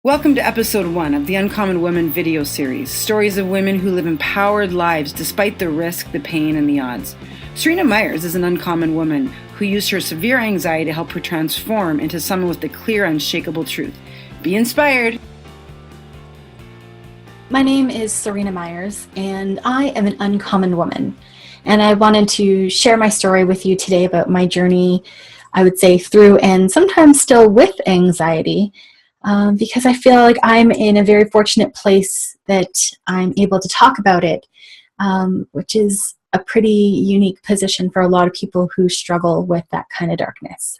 Welcome to episode 1 of the Uncommon Women video series, stories of women who live empowered lives despite the risk, the pain, and the odds. Seryna Myers is an uncommon woman who used her severe anxiety to help her transform into someone with the clear, unshakable truth. Be inspired! My name is Seryna Myers, and I am an uncommon woman. And I wanted to share my story with you today about my journey, I would say, through and sometimes still with anxiety. Because I feel like I'm in a very fortunate place that I'm able to talk about it, which is a pretty unique position for a lot of people who struggle with that kind of darkness.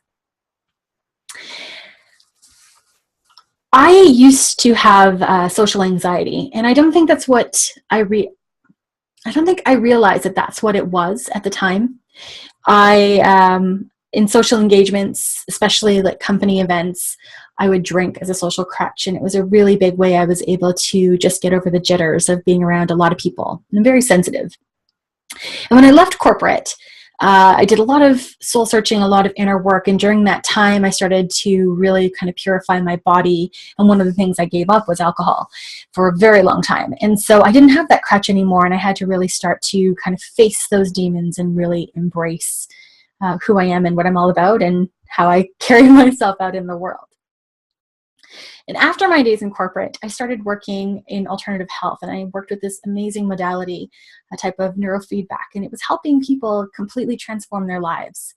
I used to have social anxiety, and I don't think that's what I don't think I realized that that's what it was at the time. In social engagements, especially like company events, I would drink as a social crutch, and it was a really big way I was able to just get over the jitters of being around a lot of people. I'm very sensitive. And when I left corporate, I did a lot of soul searching, a lot of inner work, and during that time I started to really kind of purify my body, and one of the things I gave up was alcohol for a very long time. And so I didn't have that crutch anymore, and I had to really start to kind of face those demons and really embrace who I am and what I'm all about and how I carry myself out in the world. And after my days in corporate, I started working in alternative health, and I worked with this amazing modality, a type of neurofeedback, and it was helping people completely transform their lives.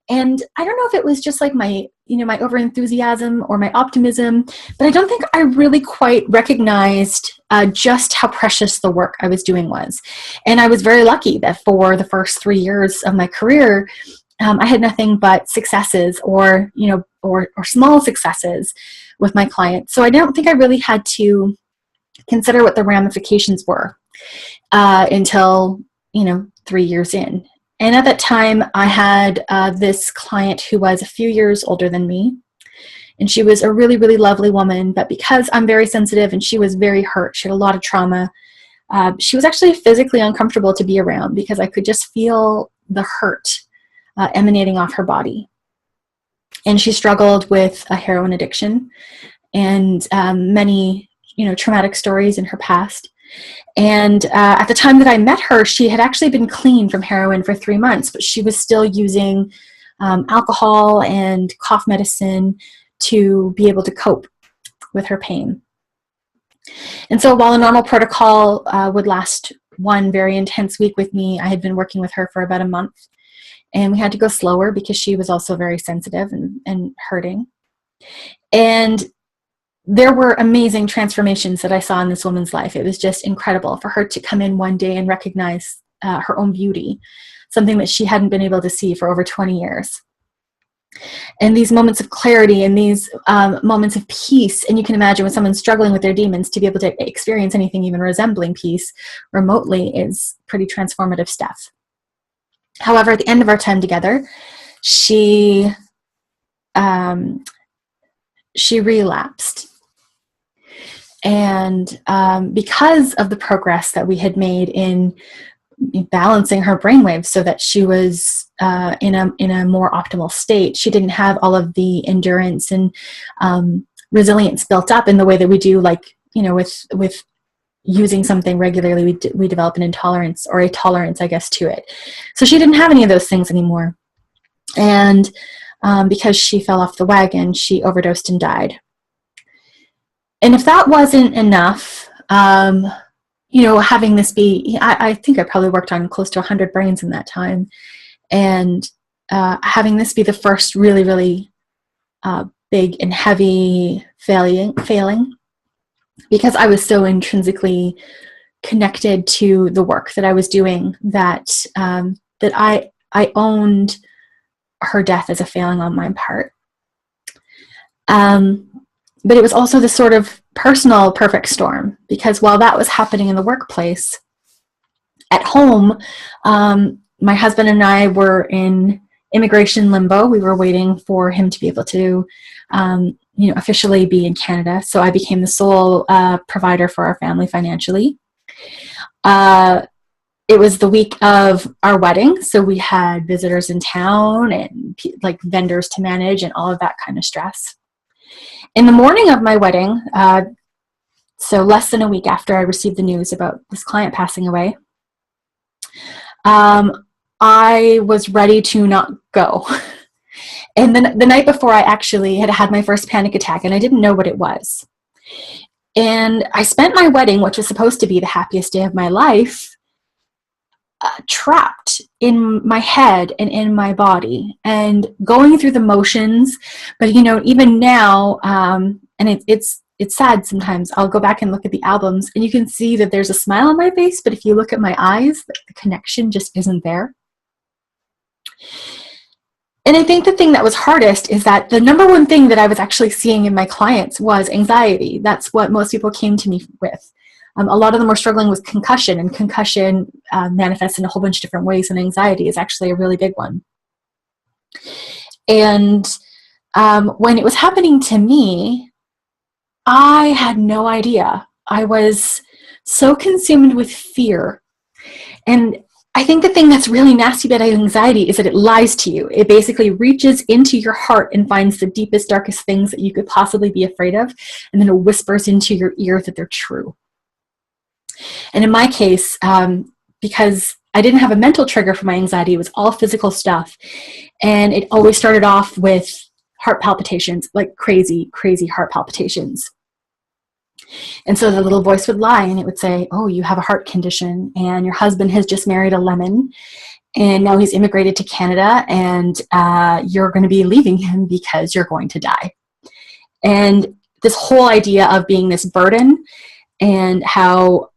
And I don't know if it was just like my overenthusiasm or my optimism, but I don't think I really quite recognized just how precious the work I was doing was. And I was very lucky that for the first 3 years of my career, I had nothing but successes or small successes with my clients. So I don't think I really had to consider what the ramifications were until 3 years in. And at that time, I had this client who was a few years older than me. And she was a really, really lovely woman. But because I'm very sensitive and she was very hurt, she had a lot of trauma, she was actually physically uncomfortable to be around because I could just feel the hurt emanating off her body. And she struggled with a heroin addiction and many traumatic stories in her past. And at the time that I met her, she had actually been clean from heroin for 3 months, but she was still using alcohol and cough medicine to be able to cope with her pain. And so while a normal protocol would last one very intense week with me, I had been working with her for about a month. And we had to go slower because she was also very sensitive and hurting. And there were amazing transformations that I saw in this woman's life. It was just incredible for her to come in one day and recognize her own beauty, something that she hadn't been able to see for over 20 years. And these moments of clarity and these moments of peace, and you can imagine when someone's struggling with their demons, to be able to experience anything even resembling peace remotely is pretty transformative stuff. However, at the end of our time together, she relapsed. And because of the progress that we had made in balancing her brainwaves so that she was in a more optimal state, she didn't have all of the endurance and resilience built up in the way that we do, with using something regularly. We develop an intolerance or a tolerance, I guess, to it. So she didn't have any of those things anymore. And because she fell off the wagon, she overdosed and died. And if that wasn't enough, having this be, I think I probably worked on close to 100 brains in that time. And having this be the first really, really big and heavy failing, because I was so intrinsically connected to the work that I was doing that I owned her death as a failing on my part. But it was also this sort of personal perfect storm, because while that was happening in the workplace, at home, my husband and I were in immigration limbo. We were waiting for him to be able to officially be in Canada. So I became the sole provider for our family financially. It was the week of our wedding, so we had visitors in town and vendors to manage and all of that kind of stress. In the morning of my wedding, so less than a week after I received the news about this client passing away, I was ready to not go. And then the night before, I actually had my first panic attack, and I didn't know what it was. And I spent my wedding, which was supposed to be the happiest day of my life, trapped in my head and in my body and going through the motions. But, even now, and it's sad sometimes, I'll go back and look at the albums and you can see that there's a smile on my face, but if you look at my eyes, the connection just isn't there. And I think the thing that was hardest is that the number one thing that I was actually seeing in my clients was anxiety. That's what most people came to me with. A lot of them were struggling with concussion, and concussion manifests in a whole bunch of different ways, and anxiety is actually a really big one. And when it was happening to me, I had no idea. I was so consumed with fear. And I think the thing that's really nasty about anxiety is that it lies to you. It basically reaches into your heart and finds the deepest, darkest things that you could possibly be afraid of, and then it whispers into your ear that they're true. And in my case, because I didn't have a mental trigger for my anxiety, it was all physical stuff. And it always started off with heart palpitations, like crazy, crazy heart palpitations. And so the little voice would lie and it would say, oh, you have a heart condition and your husband has just married a lemon and now he's immigrated to Canada and you're going to be leaving him because you're going to die. And this whole idea of being this burden and how,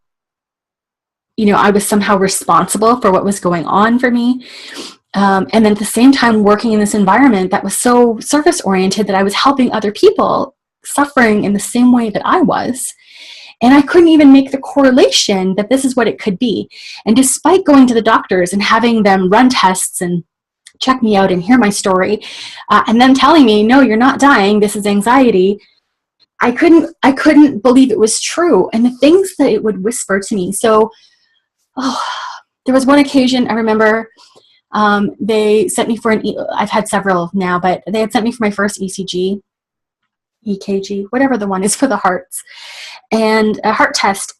I was somehow responsible for what was going on for me. And then at the same time working in this environment that was so service oriented that I was helping other people suffering in the same way that I was. And I couldn't even make the correlation that this is what it could be. And despite going to the doctors and having them run tests and check me out and hear my story, and then telling me, no, you're not dying, this is anxiety, I couldn't believe it was true. And the things that it would whisper to me. So, there was one occasion I remember, they sent me for I've had several now, but they had sent me for my first EKG, whatever the one is for the hearts, and a heart test.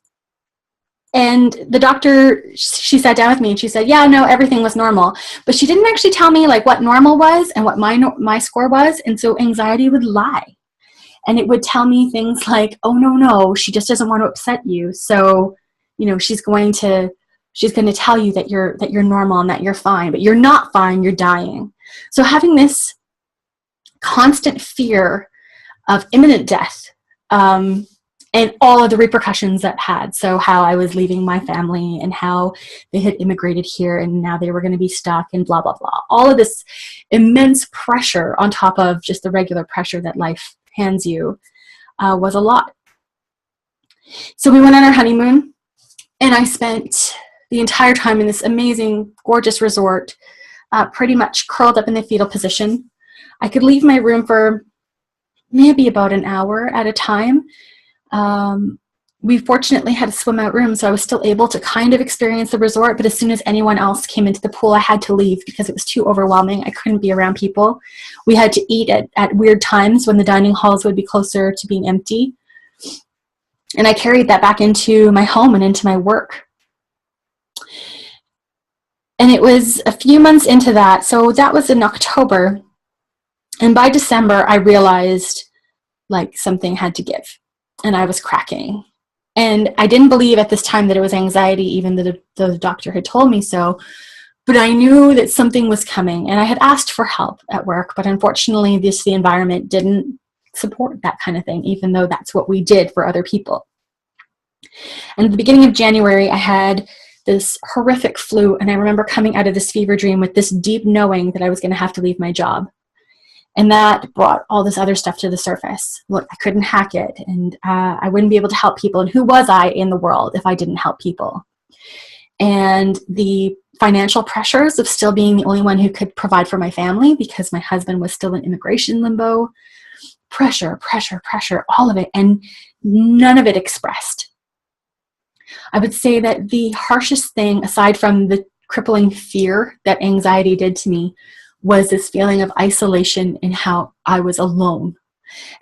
And the doctor, she sat down with me and she said, yeah, no, everything was normal. But she didn't actually tell me like what normal was and what my score was. And so anxiety would lie. And it would tell me things like, oh, no, she just doesn't want to upset you. So, she's going to tell you that you're normal and that you're fine, but you're not fine, you're dying. So having this constant fear of imminent death, and all of the repercussions that had. So how I was leaving my family and how they had immigrated here and now they were going to be stuck and blah, blah, blah. All of this immense pressure on top of just the regular pressure that life hands you was a lot. So we went on our honeymoon and I spent the entire time in this amazing, gorgeous resort, pretty much curled up in the fetal position. I could leave my room for maybe about an hour at a time. We fortunately had a swim out room, so I was still able to kind of experience the resort, but as soon as anyone else came into the pool, I had to leave because it was too overwhelming. I couldn't be around people. We had to eat at weird times when the dining halls would be closer to being empty. And I carried that back into my home and into my work. And it was a few months into that, so that was in October. And by December, I realized like something had to give and I was cracking. And I didn't believe at this time that it was anxiety, even though the doctor had told me so, but I knew that something was coming and I had asked for help at work, but unfortunately the environment didn't support that kind of thing, even though that's what we did for other people. And at the beginning of January, I had this horrific flu, and I remember coming out of this fever dream with this deep knowing that I was going to have to leave my job. And that brought all this other stuff to the surface. Look, I couldn't hack it, and I wouldn't be able to help people. And who was I in the world if I didn't help people? And the financial pressures of still being the only one who could provide for my family because my husband was still in immigration limbo. Pressure, all of it, and none of it expressed. I would say that the harshest thing, aside from the crippling fear that anxiety did to me, was this feeling of isolation and how I was alone.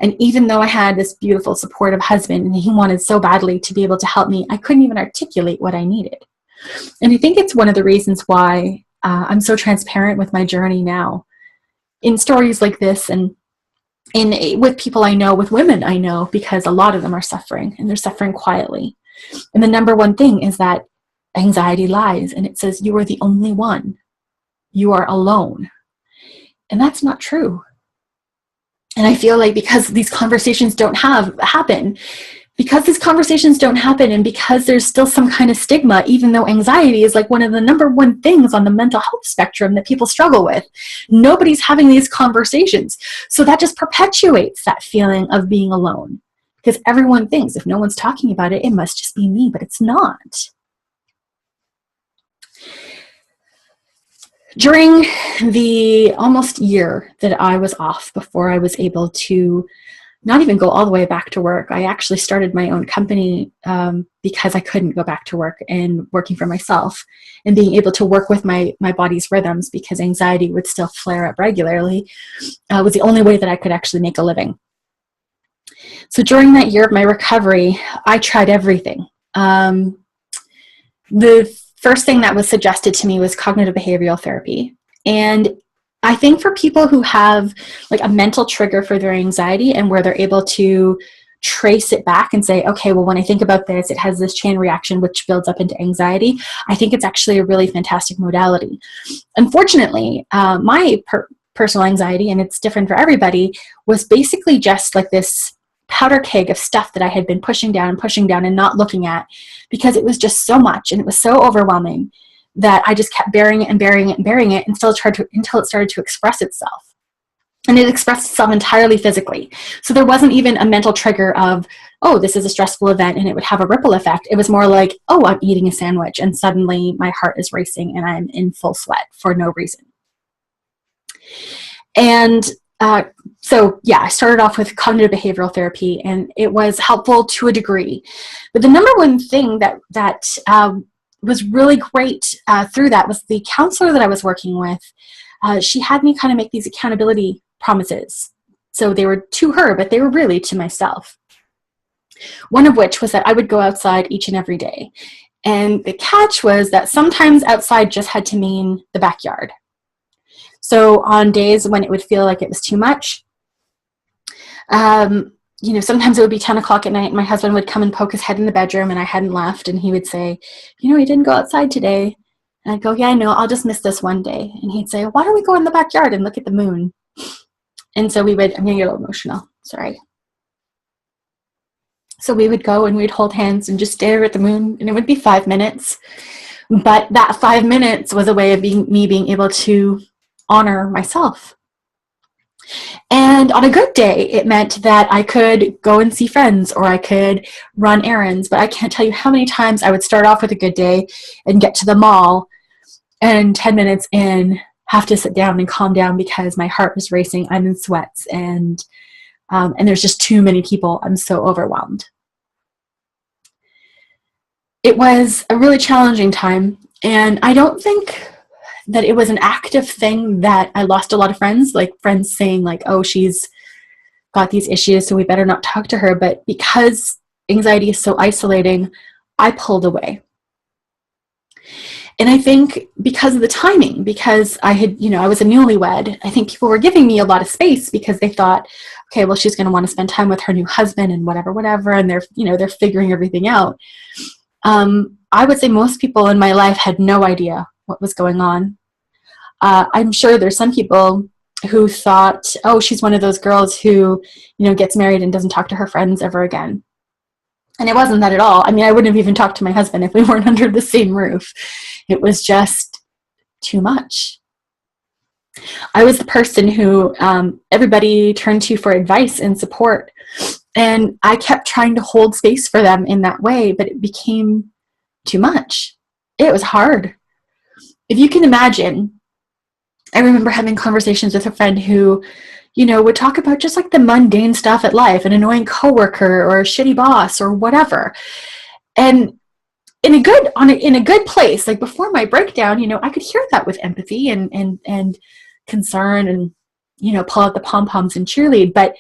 And even though I had this beautiful, supportive husband and he wanted so badly to be able to help me, I couldn't even articulate what I needed. And I think it's one of the reasons why I'm so transparent with my journey now in stories like this, and with people I know, with women I know, because a lot of them are suffering, and they're suffering quietly. And the number one thing is that anxiety lies, and it says you are the only one. You are alone. And that's not true. And I feel like because these conversations don't happen, and because there's still some kind of stigma, even though anxiety is like one of the number one things on the mental health spectrum that people struggle with, nobody's having these conversations. So that just perpetuates that feeling of being alone, because everyone thinks if no one's talking about it, it must just be me, but it's not. During the almost year that I was off before I was able to not even go all the way back to work, I actually started my own company because I couldn't go back to work, and working for myself and being able to work with my body's rhythms, because anxiety would still flare up regularly, was the only way that I could actually make a living. So during that year of my recovery, I tried everything. The first thing that was suggested to me was cognitive behavioral therapy. And I think for people who have like a mental trigger for their anxiety, and where they're able to trace it back and say, okay, well, when I think about this, it has this chain reaction which builds up into anxiety, I think it's actually a really fantastic modality. Unfortunately, my personal anxiety, and it's different for everybody, was basically just like this powder keg of stuff that I had been pushing down and not looking at, because it was just so much and it was so overwhelming that I just kept burying it until it started to express itself. And it expressed itself entirely physically. So there wasn't even a mental trigger of, oh, this is a stressful event and it would have a ripple effect. It was more like, oh, I'm eating a sandwich and suddenly my heart is racing and I'm in full sweat for no reason. And so yeah, I started off with cognitive behavioral therapy, and it was helpful to a degree. But the number one thing that was really great through that was the counselor that I was working with. She had me kind of make these accountability promises. So they were to her, but they were really to myself. One of which was that I would go outside each and every day. And the catch was that sometimes outside just had to mean the backyard. So on days when it would feel like it was too much, sometimes it would be 10 o'clock at night and my husband would come and poke his head in the bedroom and I hadn't left, and he would say, you didn't go outside today. And I'd go, yeah, I know, I'll just miss this one day. And he'd say, why don't we go in the backyard and look at the moon? And so I'm going to get a little emotional, sorry. So we would go and we'd hold hands and just stare at the moon, and it would be 5 minutes. But that 5 minutes was a way of me being able to honor myself. And on a good day, it meant that I could go and see friends, or I could run errands. But I can't tell you how many times I would start off with a good day and get to the mall, and 10 minutes in, have to sit down and calm down because my heart was racing. I'm in sweats, and there's just too many people. I'm so overwhelmed. It was a really challenging time, and I don't think that it was an active thing that I lost a lot of friends, like friends saying like, oh, she's got these issues, so we better not talk to her. But because anxiety is so isolating, I pulled away. And I think because of the timing, because I had, I was a newlywed, I think people were giving me a lot of space because they thought, okay, well, she's going to want to spend time with her new husband and whatever. And they're figuring everything out. I would say most people in my life had no idea what was going on. I'm sure there's some people who thought, oh, she's one of those girls who, gets married and doesn't talk to her friends ever again. And it wasn't that at all. I mean, I wouldn't have even talked to my husband if we weren't under the same roof. It was just too much. I was the person who everybody turned to for advice and support. And I kept trying to hold space for them in that way, but it became too much. It was hard. If you can imagine, I remember having conversations with a friend who, would talk about just like the mundane stuff at life, an annoying coworker or a shitty boss or whatever. And in a good place, like before my breakdown, I could hear that with empathy and concern and, pull out the pom-poms and cheerlead. But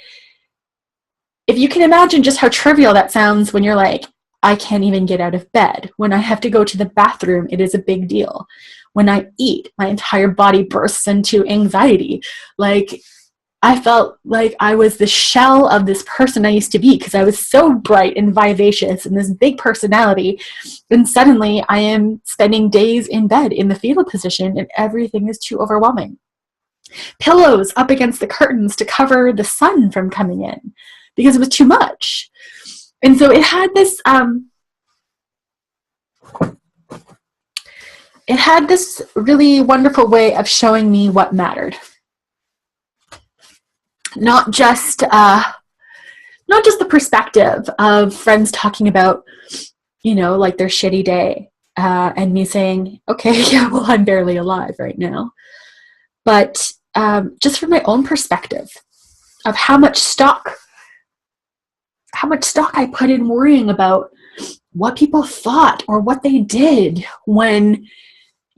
if you can imagine just how trivial that sounds when you're like, I can't even get out of bed. When I have to go to the bathroom, it is a big deal. When I eat, my entire body bursts into anxiety. Like, I felt like I was the shell of this person I used to be because I was so bright and vivacious and this big personality. And suddenly I am spending days in bed in the fetal position and everything is too overwhelming. Pillows up against the curtains to cover the sun from coming in because it was too much. And so it had this really wonderful way of showing me what mattered. Not just the perspective of friends talking about, like their shitty day, and me saying, okay, yeah, well, I'm barely alive right now. But just from my own perspective of how much stock I put in worrying about what people thought or what they did when,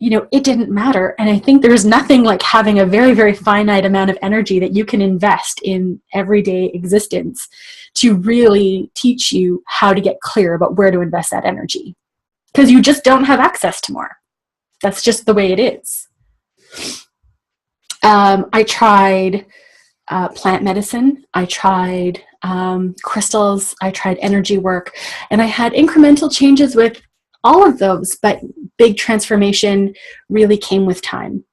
it didn't matter. And I think there's nothing like having a very, very finite amount of energy that you can invest in everyday existence to really teach you how to get clear about where to invest that energy. Because you just don't have access to more. That's just the way it is. I tried plant medicine. I tried crystals. I tried energy work. And I had incremental changes with all of those, but big transformation really came with time.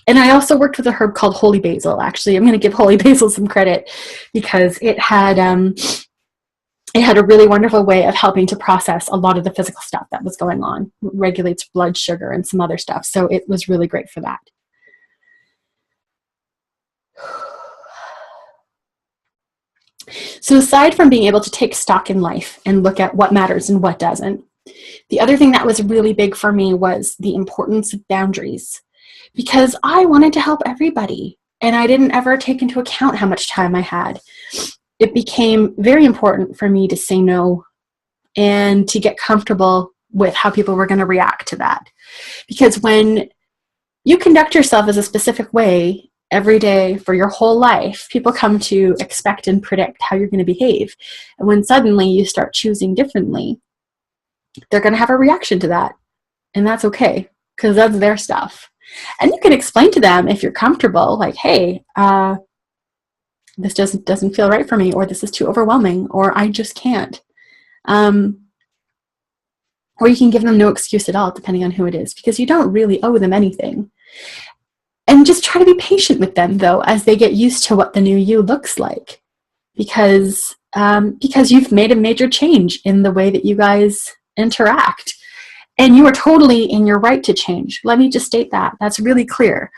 And I also worked with a herb called holy basil. Actually, I'm going to give holy basil some credit because it had a really wonderful way of helping to process a lot of the physical stuff that was going on. It regulates blood sugar and some other stuff. So it was really great for that. So aside from being able to take stock in life and look at what matters and what doesn't, the other thing that was really big for me was the importance of boundaries, because I wanted to help everybody and I didn't ever take into account how much time I had. It became very important for me to say no and to get comfortable with how people were going to react to that. Because when you conduct yourself as a specific way every day for your whole life, people come to expect and predict how you're going to behave. And when suddenly you start choosing differently, they're going to have a reaction to that. And that's okay, because that's their stuff. And you can explain to them if you're comfortable, like, hey, this doesn't feel right for me, or this is too overwhelming, or I just can't. Or you can give them no excuse at all, depending on who it is, because you don't really owe them anything. And just try to be patient with them, though, as they get used to what the new you looks like, because you've made a major change in the way that you guys interact. And you are totally in your right to change. Let me just state that. That's really clear.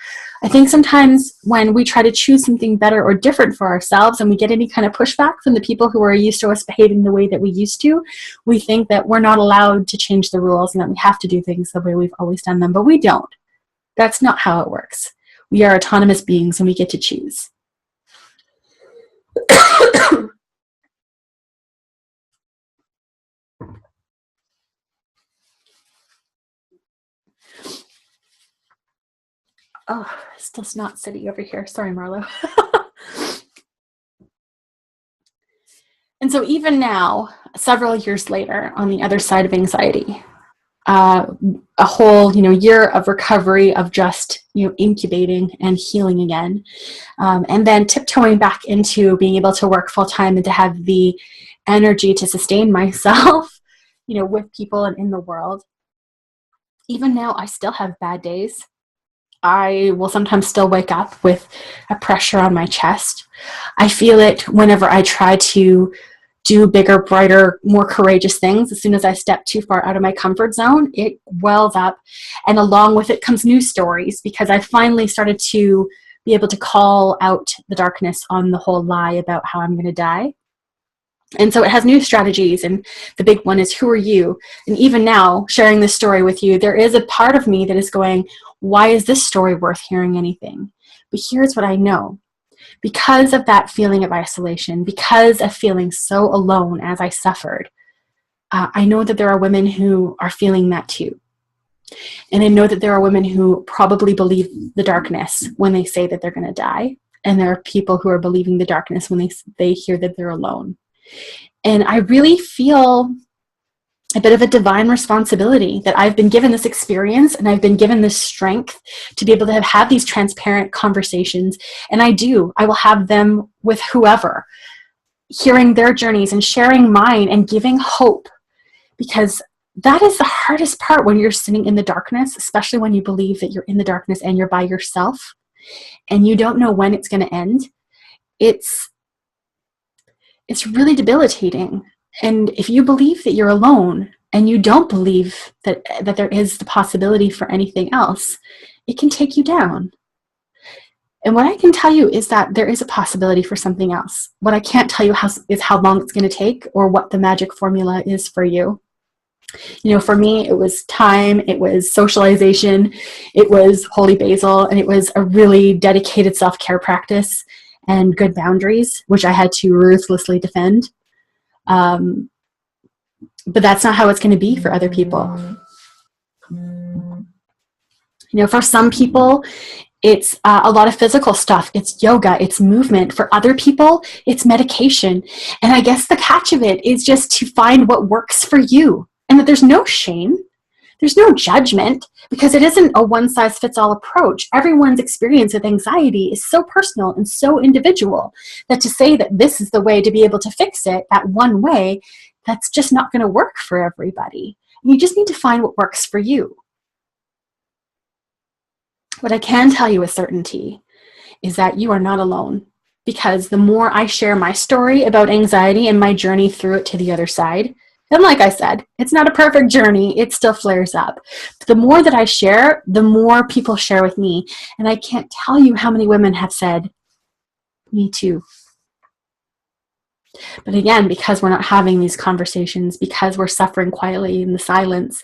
I think sometimes when we try to choose something better or different for ourselves and we get any kind of pushback from the people who are used to us behaving the way that we used to, we think that we're not allowed to change the rules and that we have to do things the way we've always done them, but we don't. That's not how it works. We are autonomous beings and we get to choose. Oh, still snot city over here. Sorry, Marlo. And so even now, several years later, on the other side of anxiety, a whole year of recovery of just incubating and healing again, and then tiptoeing back into being able to work full time and to have the energy to sustain myself, with people and in the world. Even now, I still have bad days. I will sometimes still wake up with a pressure on my chest. I feel it whenever I try to do bigger, brighter, more courageous things. As soon as I step too far out of my comfort zone, it wells up. And along with it comes new stories, because I finally started to be able to call out the darkness on the whole lie about how I'm going to die. And so it has new strategies, and the big one is, who are you? And even now, sharing this story with you, there is a part of me that is going, why is this story worth hearing anything? But here's what I know. Because of that feeling of isolation, because of feeling so alone as I suffered, I know that there are women who are feeling that too. And I know that there are women who probably believe the darkness when they say that they're going to die. And there are people who are believing the darkness when they hear that they're alone. And I really feel a bit of a divine responsibility that I've been given this experience and I've been given this strength to be able to have these transparent conversations. And I will have them with whoever, hearing their journeys and sharing mine and giving hope, because that is the hardest part when you're sitting in the darkness, especially when you believe that you're in the darkness and you're by yourself and you don't know when it's going to end. It's really debilitating. And if you believe that you're alone and you don't believe that there is the possibility for anything else, it can take you down. And what I can tell you is that there is a possibility for something else. What I can't tell you is how long it's going to take or what the magic formula is for you. You know, for me, it was time, it was socialization, it was holy basil, and it was a really dedicated self-care practice and good boundaries, which I had to ruthlessly defend. But that's not how it's going to be for other people. You know, for some people, it's a lot of physical stuff. It's yoga, it's movement. For other people, it's medication. And I guess the catch of it is just to find what works for you. And that there's no shame, there's no judgment, because it isn't a one-size-fits-all approach. Everyone's experience with anxiety is so personal and so individual that to say that this is the way to be able to fix it, that one way, that's just not going to work for everybody. You just need to find what works for you. What I can tell you with certainty is that you are not alone, because the more I share my story about anxiety and my journey through it to the other side, and like I said, it's not a perfect journey. It still flares up. But the more that I share, the more people share with me. And I can't tell you how many women have said, me too. But again, because we're not having these conversations, because we're suffering quietly in the silence,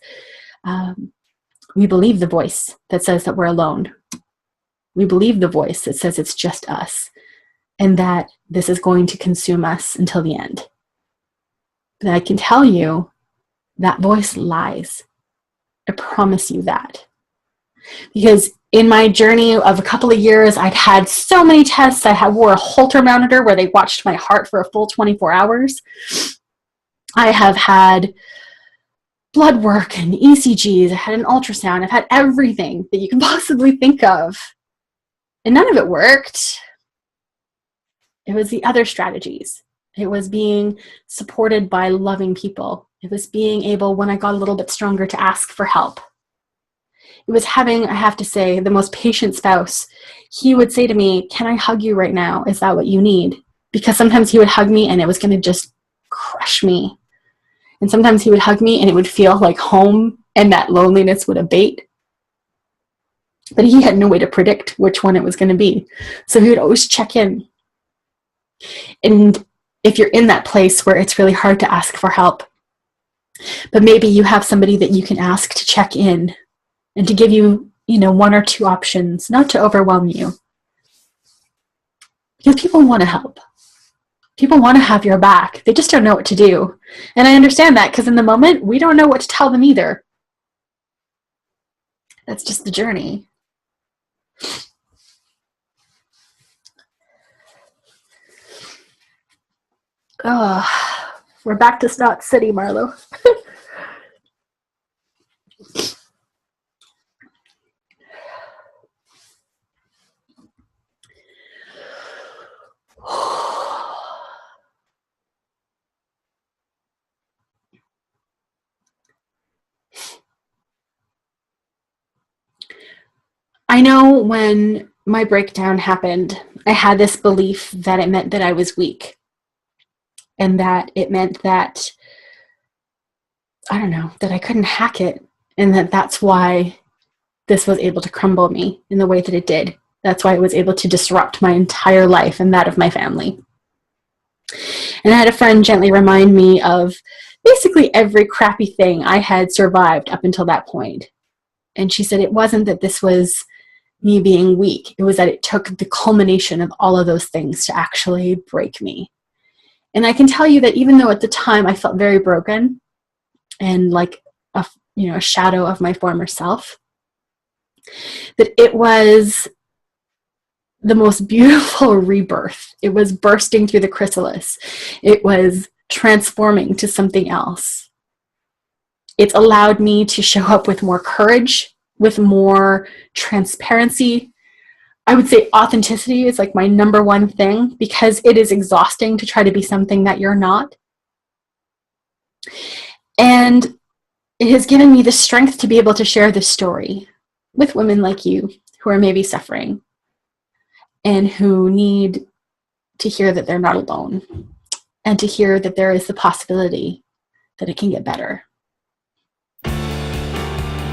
we believe the voice that says that we're alone. We believe the voice that says it's just us and that this is going to consume us until the end. But I can tell you that voice lies. I promise you that. Because in my journey of a couple of years, I'd had so many tests. I wore a Holter monitor where they watched my heart for a full 24 hours. I have had blood work and ECGs. I had an ultrasound. I've had everything that you can possibly think of. And none of it worked. It was the other strategies. It was being supported by loving people. It was being able, when I got a little bit stronger, to ask for help. It was having, I have to say, the most patient spouse. He would say to me, "Can I hug you right now? Is that what you need?" Because sometimes he would hug me and it was going to just crush me. And sometimes he would hug me and it would feel like home and that loneliness would abate. But he had no way to predict which one it was going to be. So he would always check in. And if you're in that place where it's really hard to ask for help, but maybe you have somebody that you can ask to check in and to give you, one or two options, not to overwhelm you. Because people want to help. People want to have your back. They just don't know what to do. And I understand that, because in the moment, we don't know what to tell them either. That's just the journey. Oh, we're back to Snot City, Marlo. I know when my breakdown happened, I had this belief that it meant that I was weak. And that it meant that, that I couldn't hack it. And that's why this was able to crumble me in the way that it did. That's why it was able to disrupt my entire life and that of my family. And I had a friend gently remind me of basically every crappy thing I had survived up until that point. And she said it wasn't that this was me being weak. It was that it took the culmination of all of those things to actually break me. And I can tell you that even though at the time I felt very broken and like a shadow of my former self, that it was the most beautiful rebirth. It was bursting through the chrysalis. It was transforming to something else. It's allowed me to show up with more courage, with more transparency. I would say authenticity is like my number one thing, because it is exhausting to try to be something that you're not. And it has given me the strength to be able to share this story with women like you who are maybe suffering and who need to hear that they're not alone, and to hear that there is the possibility that it can get better.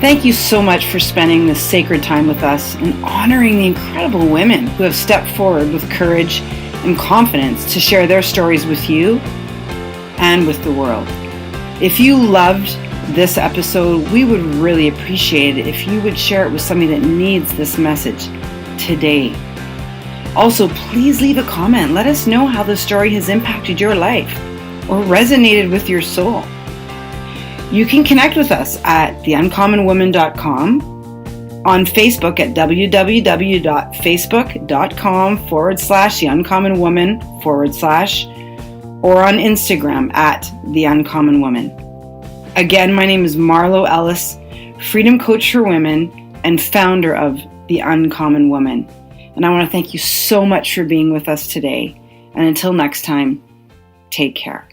Thank you so much for spending this sacred time with us and honoring the incredible women who have stepped forward with courage and confidence to share their stories with you and with the world. If you loved this episode, we would really appreciate it if you would share it with somebody that needs this message today. Also, please leave a comment. Let us know how the story has impacted your life or resonated with your soul. You can connect with us at theuncommonwoman.com, on Facebook at www.facebook.com/theuncommonwoman/ or on Instagram at theuncommonwoman. Again, my name is Marlo Ellis, Freedom Coach for Women and founder of The Uncommon Woman. And I want to thank you so much for being with us today. And until next time, take care.